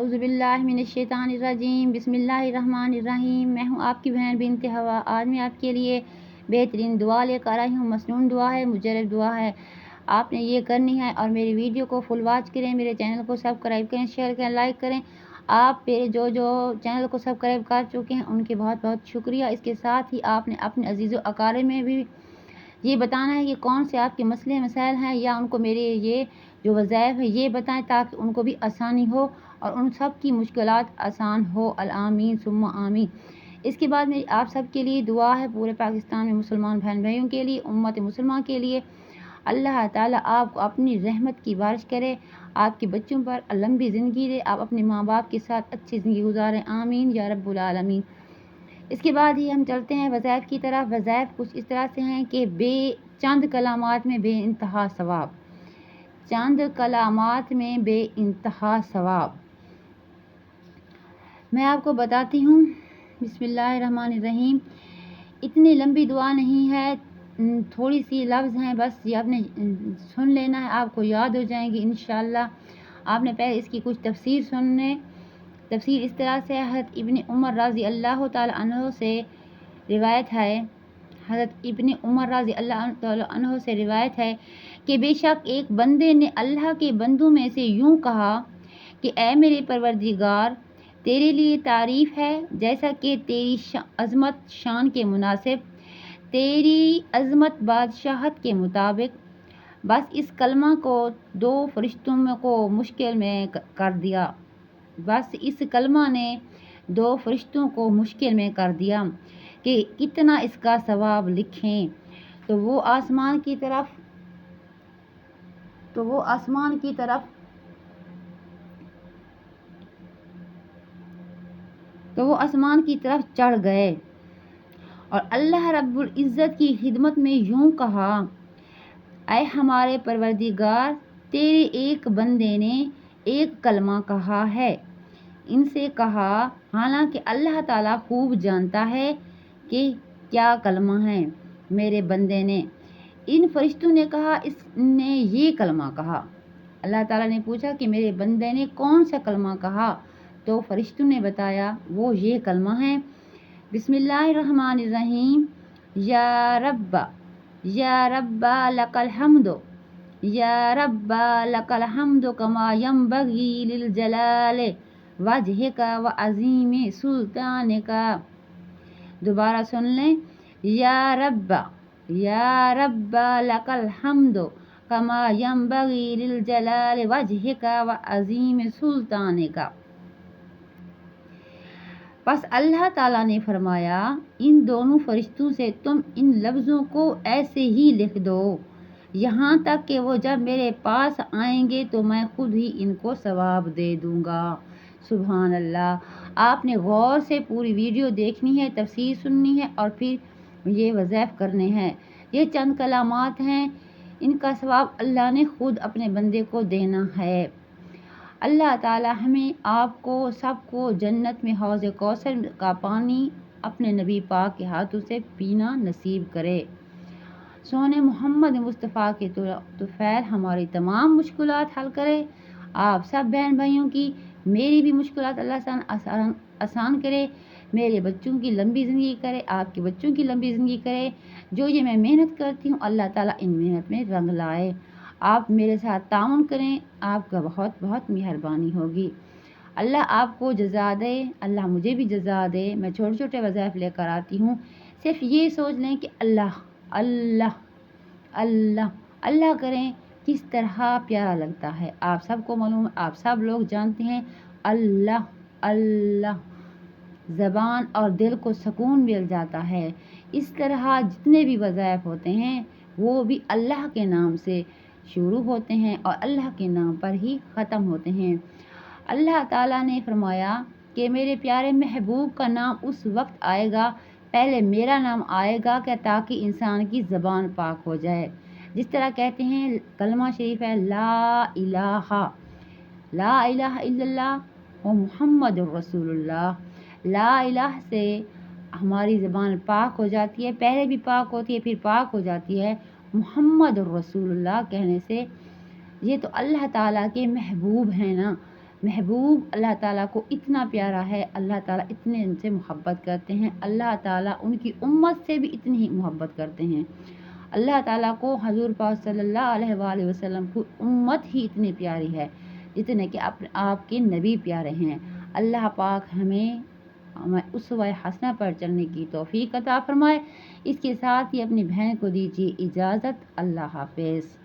اعوذ باللہ من الشیطان الرجیم بسم اللہ الرحمن الرحیم۔ میں ہوں آپ کی بہن بنت ہوا۔ آج میں آپ کے لیے بہترین دعا لے کر آئی ہوں۔ مسنون دعا ہے، مجرب دعا ہے، آپ نے یہ کرنی ہے اور میری ویڈیو کو فل واچ کریں، میرے چینل کو سبسکرائب کریں، شیئر کریں، لائک کریں۔ آپ میرے جو چینل کو سبسکرائب کر چکے ہیں ان کے بہت بہت شکریہ۔ اس کے ساتھ ہی آپ نے اپنے عزیز و اقارب میں بھی یہ بتانا ہے کہ کون سے آپ کے مسئلے مسائل ہیں، یا ان کو میرے یہ جو وظائف ہے یہ بتائیں تاکہ ان کو بھی آسانی ہو اور ان سب کی مشکلات آسان ہو۔ آمین ثم آمین۔ اس کے بعد میری آپ سب کے لیے دعا ہے، پورے پاکستان میں مسلمان بہن بھائیوں کے لیے، امت مسلمہ کے لیے۔ اللہ تعالیٰ آپ کو اپنی رحمت کی بارش کرے، آپ کے بچوں پر لمبی زندگی دے، آپ اپنے ماں باپ کے ساتھ اچھی زندگی گزاریں، آمین یا رب العالمین۔ اس کے بعد ہی ہم چلتے ہیں وظائف کی طرف۔ وظائف کچھ اس طرح سے ہیں کہ چند کلمات میں بے انتہا ثواب، چند کلمات میں بے انتہا ثواب۔ میں آپ کو بتاتی ہوں، بسم اللہ الرحمن الرحیم۔ اتنی لمبی دعا نہیں ہے، تھوڑی سی لفظ ہیں، بس یہ آپ نے سن لینا ہے، آپ کو یاد ہو جائیں گی انشاءاللہ۔ آپ نے پہلے اس کی کچھ تفسیر سننے۔ تفسیر اس طرح سے حضرت ابن عمر رضی اللہ تعالی عنہ سے روایت ہے، حضرت ابن عمر رضی اللہ تعالی عنہ سے روایت ہے کہ بے شک ایک بندے نے اللہ کے بندوں میں سے یوں کہا کہ اے میرے پروردگار، تیرے لیے تعریف ہے جیسا کہ تیری عظمت شان کے مناسب، تیری عظمت بادشاہت کے مطابق۔ بس اس کلمہ کو دو فرشتوں کو مشکل میں کر دیا، بس اس کلمہ نے دو فرشتوں کو مشکل میں کر دیا کہ کتنا اس کا ثواب لکھیں۔ تو وہ آسمان کی طرف چڑھ گئے اور اللہ رب العزت کی خدمت میں یوں کہا، اے ہمارے پروردگار، تیرے ایک بندے نے ایک کلمہ کہا ہے۔ ان سے کہا، حالانکہ اللہ تعالیٰ خوب جانتا ہے کہ کیا کلمہ ہے میرے بندے نے۔ ان فرشتوں نے کہا، اس نے یہ کلمہ کہا۔ اللہ تعالیٰ نے پوچھا کہ میرے بندے نے کون سا کلمہ کہا؟ تو فرشتوں نے بتایا وہ یہ کلمہ ہے، بسم اللہ الرحمن الرحیم، یا رب لک الحمد، یا رب لک الحمد کما ینبغی لجلال وجہک وعظیم سلطانک۔ دوبارہ سن لیں، یا رب لک الحمد کما ینبغی لجلال وجہک وعظیم سلطانک۔ پس اللہ تعالیٰ نے فرمایا ان دونوں فرشتوں سے تم ان لفظوں کو ایسے ہی لکھ دو، یہاں تک کہ وہ جب میرے پاس آئیں گے تو میں خود ہی ان کو ثواب دے دوں گا۔ سبحان اللہ۔ آپ نے غور سے پوری ویڈیو دیکھنی ہے، تفسیر سننی ہے اور پھر یہ وظائف کرنے ہیں۔ یہ چند کلمات ہیں، ان کا ثواب اللہ نے خود اپنے بندے کو دینا ہے۔ اللہ تعالیٰ ہمیں آپ کو سب کو جنت میں حوض کوثر کا پانی اپنے نبی پاک کے ہاتھوں سے پینا نصیب کرے۔ سونے محمد مصطفیٰ کے طفیل ہماری تمام مشکلات حل کرے۔ آپ سب بہن بھائیوں کی، میری بھی مشکلات اللہ آسان کرے، میرے بچوں کی لمبی زندگی کرے، آپ کے بچوں کی لمبی زندگی کرے۔ جو یہ میں محنت کرتی ہوں اللہ تعالیٰ ان محنت میں رنگ لائے۔ آپ میرے ساتھ تعاون کریں، آپ کا بہت بہت مہربانی ہوگی۔ اللہ آپ کو جزا دے، اللہ مجھے بھی جزا دے۔ میں چھوٹے چھوٹے وظائف لے کر آتی ہوں، صرف یہ سوچ لیں کہ اللہ اللہ اللہ اللہ کریں، کس طرح پیارا لگتا ہے۔ آپ سب کو معلوم ہے، آپ سب لوگ جانتے ہیں، اللہ اللہ زبان اور دل کو سکون مل جاتا ہے۔ اس طرح جتنے بھی وظائف ہوتے ہیں وہ بھی اللہ کے نام سے شروع ہوتے ہیں اور اللہ کے نام پر ہی ختم ہوتے ہیں۔ اللہ تعالیٰ نے فرمایا کہ میرے پیارے محبوب کا نام اس وقت آئے گا، پہلے میرا نام آئے گا کہ تاکہ انسان کی زبان پاک ہو جائے۔ جس طرح کہتے ہیں کلمہ شریف ہے، لا الہ الا اللہ و محمد الرسول اللہ۔ لا الہ سے ہماری زبان پاک ہو جاتی ہے، پہلے بھی پاک ہوتی ہے پھر پاک ہو جاتی ہے۔ محمد الرسول اللہ کہنے سے یہ تو اللہ تعالیٰ کے محبوب ہیں نا، محبوب اللہ تعالیٰ کو اتنا پیارا ہے، اللہ تعالیٰ اتنے ان سے محبت کرتے ہیں، اللہ تعالیٰ ان کی امت سے بھی اتنی ہی محبت کرتے ہیں۔ اللہ تعالیٰ کو حضور پاک صلی اللہ علیہ وآلہ وسلم کی امت ہی اتنی پیاری ہے جتنے کہ آپ کے نبی پیارے ہیں۔ اللہ پاک ہمیں اسوہ حسنہ پر چلنے کی توفیق عطا فرمائے۔ اس کے ساتھ ہی اپنی بہن کو دیجیے اجازت۔ اللہ حافظ۔